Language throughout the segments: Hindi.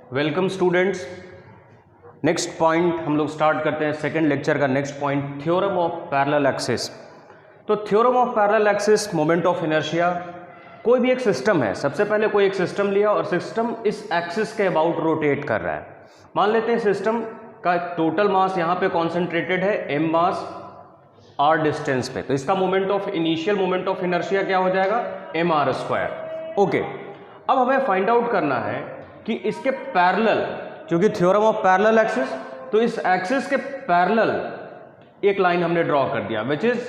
Welcome students. नेक्स्ट पॉइंट हम लोग स्टार्ट करते हैं सेकेंड लेक्चर का। Next point theorem of parallel axis. तो theorem of parallel axis, moment of inertia. कोई भी एक सिस्टम है, सबसे पहले कोई एक सिस्टम लिया और सिस्टम इस एक्सिस के अबाउट रोटेट कर रहा है। मान लेते हैं सिस्टम का टोटल मास यहाँ पे कॉन्सेंट्रेटेड है m मास r डिस्टेंस पे, तो इसका moment of initial moment of inertia क्या हो जाएगा, mr²। ओके, अब हमें फाइंड आउट करना है कि इसके पैरेलल, क्योंकि थ्योरम ऑफ पैरेलल एक्सिस, तो इस एक्सिस के पैरेलल एक लाइन हमने ड्रॉ कर दिया विच इज,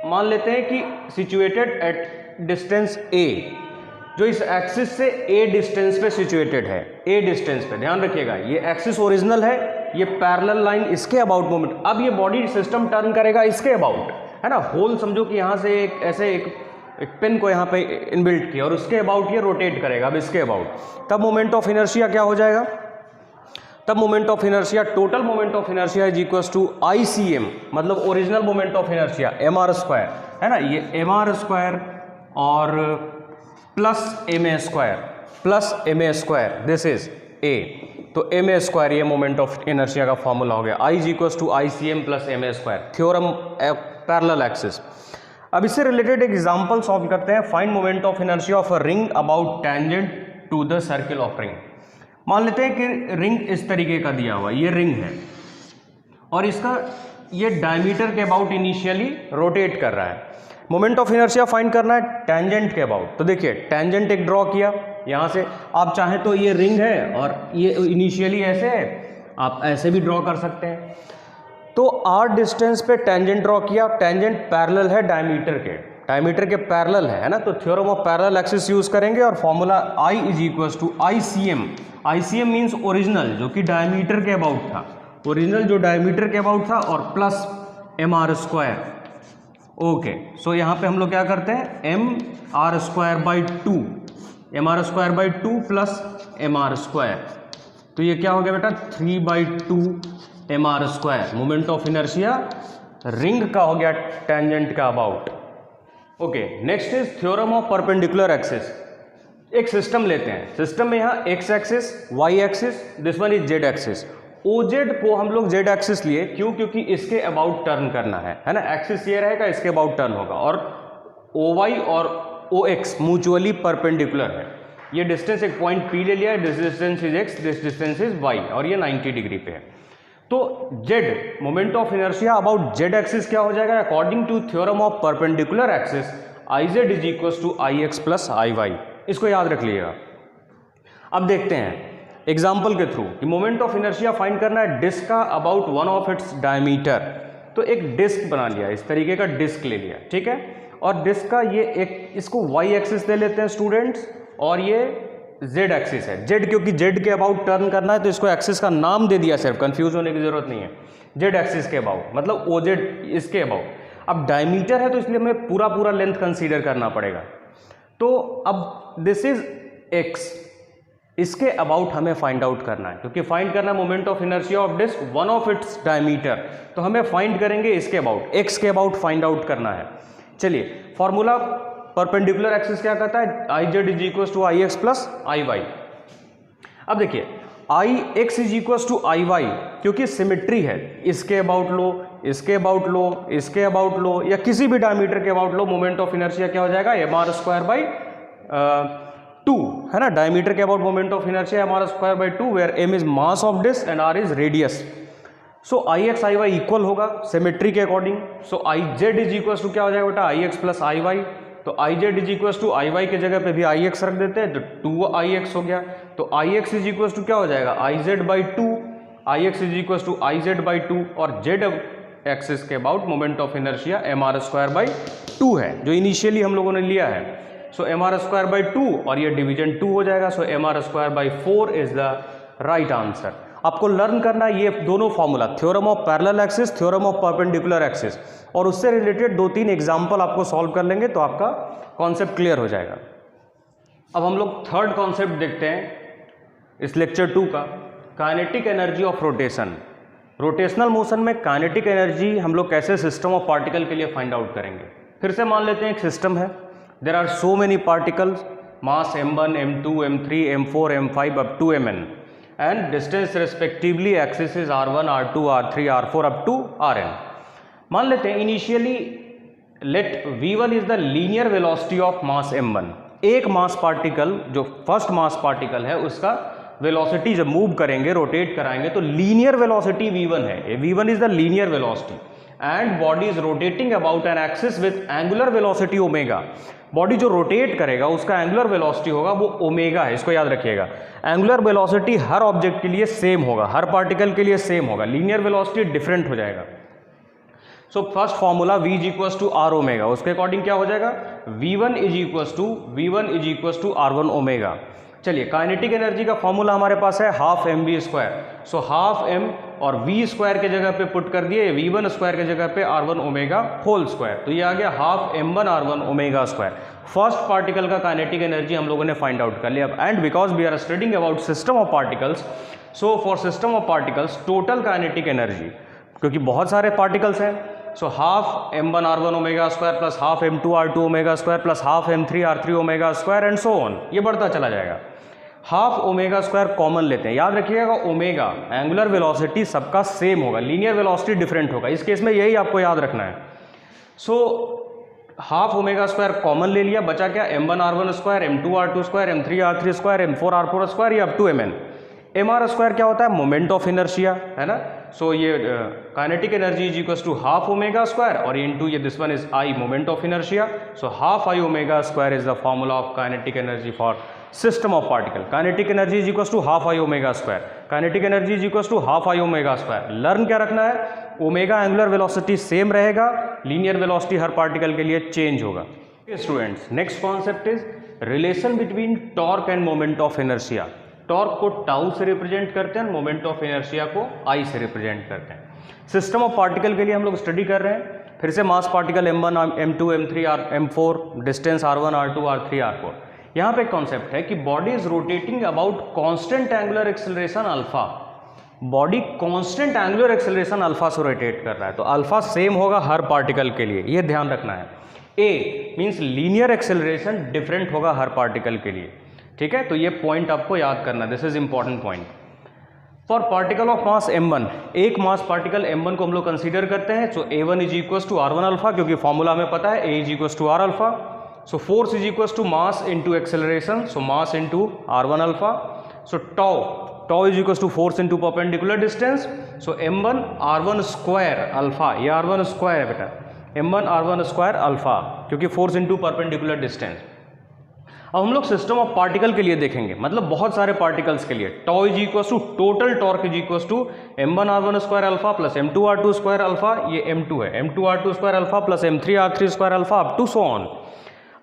मान लेते हैं कि सिचुएटेड एट डिस्टेंस a, जो इस एक्सिस से a डिस्टेंस पे सिचुएटेड है। a डिस्टेंस पे ध्यान रखिएगा, ये एक्सिस ओरिजिनल है, ये पैरेलल लाइन इसके अबाउट मोमेंट। अब ये बॉडी सिस्टम टर्न करेगा इसके अबाउट, है ना। होल समझो कि यहाँ से एक ऐसे एक पिन को यहाँ पे इनबिल्ट किया और उसके अबाउट ये रोटेट करेगा, अब इसके अबाउट। तब मोमेंट ऑफ इनर्शिया क्या हो जाएगा, तब moment of inertia, total moment of inertia is equal to ICM, मतलब original moment of inertia mr², है ना। ये mr² और plus ma², this is a, तो ma², ये मोमेंट ऑफ इनर्शिया का फॉर्मूला हो गया। I is equal to ICM plus ma², theorem parallel axis. अब इससे रिलेटेड एक एग्जांपल सॉल्व करते हैं। Find moment of inertia of a ring about tangent to the circle of ring. मान लेते हैं कि रिंग इस तरीके का दिया हुआ, ये रिंग है और इसका ये डायमीटर के अबाउट इनिशियली रोटेट कर रहा है। मोमेंट ऑफ इनर्शिया फाइंड करना है टेंजेंट के अबाउट। तो देखिए, टेंजेंट एक ड्रॉ किया यहाँ से, आप चाहें तो ये रिंग है और ये इनिशियली ऐसे है, आप ऐसे भी ड्रॉ कर सकते हैं। तो r डिस्टेंस पे टेंजेंट ड्रॉ किया, टेंजेंट पैरेलल है डायमीटर के पैरेलल है ना। तो theorem of parallel axis use करेंगे और formula I is equal to ICM means original, जो कि डायमीटर के अबाउट था, ओरिजिनल जो डायमीटर के अबाउट था, और प्लस mr²। ओके, सो यहाँ पे हम लोग क्या करते हैं, mr²/2 प्लस mr², तो ये क्या हो गया बेटा, 3/2 mr²। Moment of inertia ring का हो गया टेंजेंट का about. Okay, next is theorem of perpendicular axis. एक सिस्टम लेते हैं, सिस्टम में यहाँ x axis, y axis, this one is z axis. OZ को हम लोग z एक्सिस लिए, क्यों, क्योंकि इसके अबाउट टर्न करना है ना। एक्सिस ये रहेगा, इसके अबाउट टर्न होगा, और OY और OX म्यूचुअली परपेंडिकुलर है। ये डिस्टेंस एक पॉइंट P ले लिया है, this distance is x, this distance is y, और ये 90 डिग्री पे है। तो z, moment of inertia about z axis क्या हो जाएगा, according to theorem of perpendicular axis, IZ is equal to IX plus IY। इसको याद रख लीजिएगा। अब देखते हैं एग्जाम्पल के थ्रू कि मोमेंट ऑफ इनर्शिया फाइंड करना है डिस्क का about one of its diameter. तो एक डिस्क बना लिया, इस तरीके का डिस्क ले लिया, ठीक है, और डिस्क का ये एक, इसको y एक्सिस दे लेते हैं स्टूडेंट्स, और ये z एक्सिस है। z क्योंकि z के अबाउट टर्न करना है, तो इसको एक्सिस का नाम दे दिया, सिर्फ कंफ्यूज होने की जरूरत नहीं है। z एक्सिस के अबाउट मतलब OZ इसके अबाउट। अब डायमीटर है तो इसलिए हमें पूरा लेंथ कंसीडर करना पड़ेगा। तो अब दिस इज x, इसके अबाउट हमें फाइंड आउट करना है, क्योंकि फाइंड करना है moment of inertia of disc one of its diameter, तो हमें फाइंड करेंगे इसके अबाउट, x के अबाउट फाइंड आउट करना है। चलिए, फॉर्मूला परपेंडिकुलर एक्सिस क्या कहता है, IZ is equal to IX plus IY। अब देखिए, IX is equal to IY, क्योंकि सिमेट्री है, इसके अबाउट लो, इसके अबाउट लो, इसके अबाउट लो, या किसी भी डायमीटर के अबाउट लो, मोमेंट ऑफ इनर्शिया क्या हो जाएगा, mr²/2, है ना। डायमीटर के about moment of inertia mr²/2, where m is mass of disc and r is radius. So IX IY equal होगा सिमेट्री के according. So IZ is equal to क्या हो जाएगा बेटा, IX प्लस IY। तो IZ is equal to IY के जगह पे भी IX रख देते हैं, तो 2IX हो गया। तो IX इज इक्वल टू क्या हो जाएगा, IZ/2, IX is equal to IZ/2, और Z एक्सिस के about moment of inertia mr²/2 है, जो इनिशियली हम लोगों ने लिया है। सो mr²/2, और ये डिवीजन 2 हो जाएगा, सो mr²/4 is the right answer. आपको लर्न करना है ये दोनों formula, theorem of parallel axis, theorem of perpendicular axis, और उससे रिलेटेड 2-3 एग्जाम्पल आपको सॉल्व कर लेंगे तो आपका कॉन्सेप्ट क्लियर हो जाएगा। अब हम लोग थर्ड कॉन्सेप्ट देखते हैं इस लेक्चर 2 का, kinetic energy of rotation. Rotational motion में काइनेटिक एनर्जी हम लोग कैसे सिस्टम ऑफ पार्टिकल के लिए फाइंड आउट करेंगे। फिर से मान लेते हैं एक सिस्टम है, there are so many particles, mass m1, m2, m3, m4, m5 up to mn, and distance respectively axis is r1, r2, r3, r4 up to rn. मान लेते हैं initially let v1 is the linear velocity of mass m1. एक मास पार्टिकल जो फर्स्ट मास पार्टिकल है उसका वेलोसिटी जब मूव करेंगे, रोटेट कराएंगे, तो लीनियर वेलोसिटी v1 है. v1 is the linear velocity and body is rotating about an axis with angular velocity omega. Body जो रोटेट करेगा उसका एंगुलर वेलोसिटी होगा वो ओमेगा है, इसको याद रखिएगा. एंगुलर वेलोसिटी हर ऑब्जेक्ट के लिए सेम होगा, हर पार्टिकल के लिए सेम होगा, लीनियर वेलोसिटी डिफरेंट हो जाएगा. So first formula v is equals to r omega, उसके अकॉर्डिंग क्या हो जाएगा, v1 is equals to r1 omega. चलिए काइनेटिक एनर्जी का फॉर्मूला हमारे पास है half m v square. So half m और v स्क्वायर के जगह पे पुट कर दिए, v1 स्क्वायर के जगह पे r1 ओमेगा होल स्क्वायर, तो ये आ गया half m1 r1 omega square. First particle का काइनेटिक एनर्जी हम लोगों ने फाइंड आउट कर लिया. And because we are studying about system of particles, so for system of particles total kinetic energy, क्योंकि बहुत सारे पार्टिकल्स हैं, so half m1 r1 omega square plus half m2 r2 omega square plus half m3 r3 omega square and so on, ये बढ़ता चला जाएगा. हाफ ओमेगा स्क्वायर कॉमन लेते हैं, याद रखिएगा ओमेगा एंगुलर वेलोसिटी सबका सेम होगा, लीनियर वेलोसिटी डिफरेंट होगा, इस केस में यही आपको याद रखना है. So half omega square common ले लिया, बचा क्या, m1 r1 square, m2 r2 square, m3 r3 square, m4 r4 square, ये up to mn. mr square क्या होता है, मोमेंट ऑफ इनर्शिया, है ना. सो ये kinetic energy is equals to half omega square और इनटू ये this one is I, moment of inertia. So half I omega square is the formula of kinetic energy for system of particle. Kinetic energy is equals to half I omega square, kinetic energy is equals to half I omega square. Learn क्या रखना है, ओमेगा एंगुलर वेलोसिटी सेम रहेगा, लीनियर वेलोसिटी हर पार्टिकल के लिए चेंज होगा. Students, next concept is relation between torque end moment of inertia. Torque को टाउ से रिप्रेजेंट करते हैं, मोमेंट ऑफ इनर्शिया को आई से रिप्रेजेंट करते हैं. सिस्टम ऑफ पार्टिकल के लिए हम लोग स्टडी कर रहे हैं. फिर से मास particle m1, m2, m3, m4, distance r1, r2, r3, r4. यहाँ पे कॉन्सेप्ट है कि body is rotating about constant angular acceleration alpha. Body constant angular acceleration alpha से रोटेट कर रहा है, तो अल्फा सेम होगा हर पार्टिकल के लिए, ये ध्यान रखना है. ए मीन्स लीनियर एक्सेलरेशन डिफरेंट होगा हर पार्टिकल के लिए, ठीक है. तो ये पॉइंट आपको याद करना, this is important point. For particle of mass m1, एक मास पार्टिकल m1 को हम लोग कंसीडर करते हैं. So a1 is equals to r1 alpha, क्योंकि फॉर्मूला हमें पता है a is equals to r alpha. So force is equals to mass into acceleration, so mass into r1 alpha. So tau is equals to force into perpendicular distance. So m1 r1 square alpha, ये r1 स्क्वायर है बेटा, m1 r1 स्क्वायर अल्फा, क्योंकि फोर्स इंटू परपेंडिकुलर डिस्टेंस. अब हम लोग सिस्टम ऑफ पार्टिकल के लिए देखेंगे, मतलब बहुत सारे पार्टिकल्स के लिए. Tau is equals to total torque is equals to m1 r1 square alpha plus m2 r2 square alpha, ये m2 है, m2 r2 square alpha plus m3 r3 square alpha up to so on.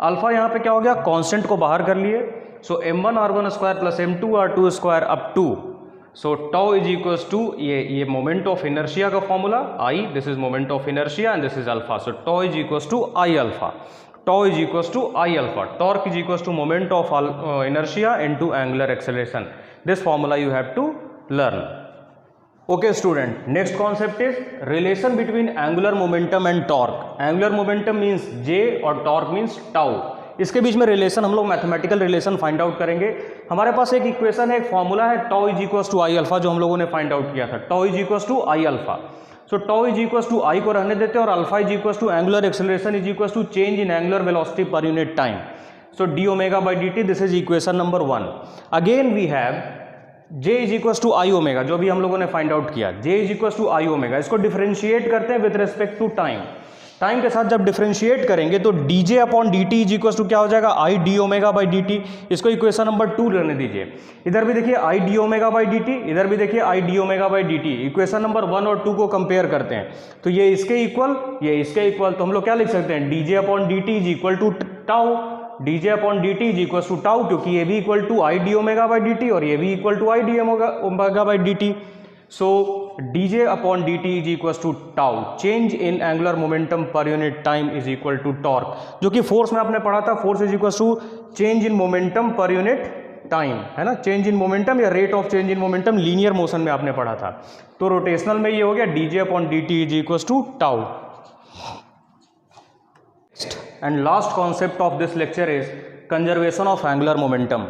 Alpha यहाँ पे क्या हो गया, कांस्टेंट को बाहर कर लिए. So m1 r1 square plus m2 r2 square up to, so tau is equals to ये मोमेंट ऑफ इनर्शिया का formula I, this is moment of inertia and this is alpha. So tau is equals to I alpha, tau is equals to I alpha. Torque is equals to moment of inertia into angular acceleration. This formula you have to learn. Okay student, next concept is relation between angular momentum and torque. Angular momentum means J और टॉर्क मीन्स टाउ. इसके बीच में रिलेशन हम लोग मैथमेटिकल रिलेशन फाइंड आउट करेंगे. हमारे पास एक इक्वेशन है, एक फॉर्मूला है, tau is equals to I alpha, जो हम लोगों ने फाइंड आउट किया था. Tau is equals to I alpha. So tau is equals to I को रहने देते हैं और alpha is equals to angular acceleration is equals to change in angular velocity per unit time. So D omega by D T, this is equation number 1. Again we have J is equals to I omega, जो भी हम लोगों ने फाइंड आउट किया. J is equals to I omega, इसको डिफरेंशिएट करते हैं with respect to time. Time के साथ जब डिफरेंशिएट करेंगे तो dj upon dt is equals to क्या हो जाएगा, I d omega by dt. इसको इक्वेशन नंबर 2 रहने दीजिए. इधर भी देखिए I d omega by dt, इधर भी देखिए I d omega by dt. Equation number 1 और 2 को कंपेयर करते हैं तो ये इसके इक्वल, ये इसके इक्वल, तो हम लोग क्या लिख सकते हैं, dj upon dt is equal to tau. dj upon dt is equal to tau, क्योंकि ये भी equal to I d omega by dt और ये भी equal to I d omega by dt. So dj upon dt is equal to tau. Change in angular momentum per unit time is equal to torque, जो कि फोर्स में आपने पढ़ा था. Force is equal to change in momentum per unit time, है ना. चेंज इन मोमेंटम या rate of change in momentum linear motion में आपने पढ़ा था. तो रोटेशनल में ये हो गया dj upon dt is equal to tau. And last concept of this lecture is conservation of angular momentum.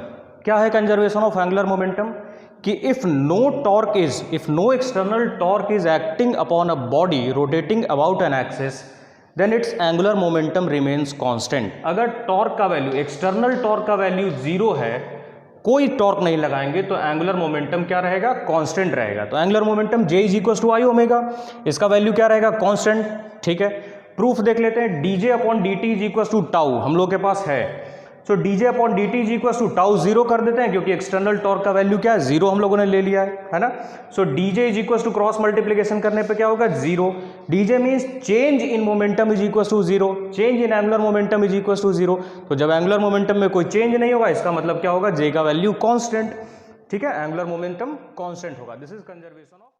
क्या है कंजर्वेशन ऑफ एंगुलर मोमेंटम? कि if no external torque is acting upon a body rotating about an axis then its angular momentum remains constant. अगर टॉर्क का वैल्यू, एक्सटर्नल टॉर्क का वैल्यू 0 है, कोई टॉर्क नहीं लगाएंगे, तो एंगुलर मोमेंटम क्या रहेगा? कांस्टेंट रहेगा। तो angular momentum J is equal to I omega, इसका वैल्यू क्या रहेगा? कांस्टेंट। ठीक है, प्रूफ देख लेते हैं। D J upon D T is equal to tau हम लोग के पास है, so D J upon D T is equal to tau 0 कर देते हैं, क्योंकि एक्सटर्नल टॉर्क का वैल्यू क्या है? 0 हम लोगों ने ले लिया है ना। So D J is equal to cross multiplication करने पे क्या होगा? 0। D J means change in momentum is equal to 0, change in angular momentum is equal to 0। तो जब एंगुलर मोमेंटम में कोई चेंज नहीं होगा, इसका मतलब क्या होगा? जे का वैल्यू कांस्टेंट। ठीक है, एंगुलर मोमेंटम कांस्टेंट होगा। This is conservation of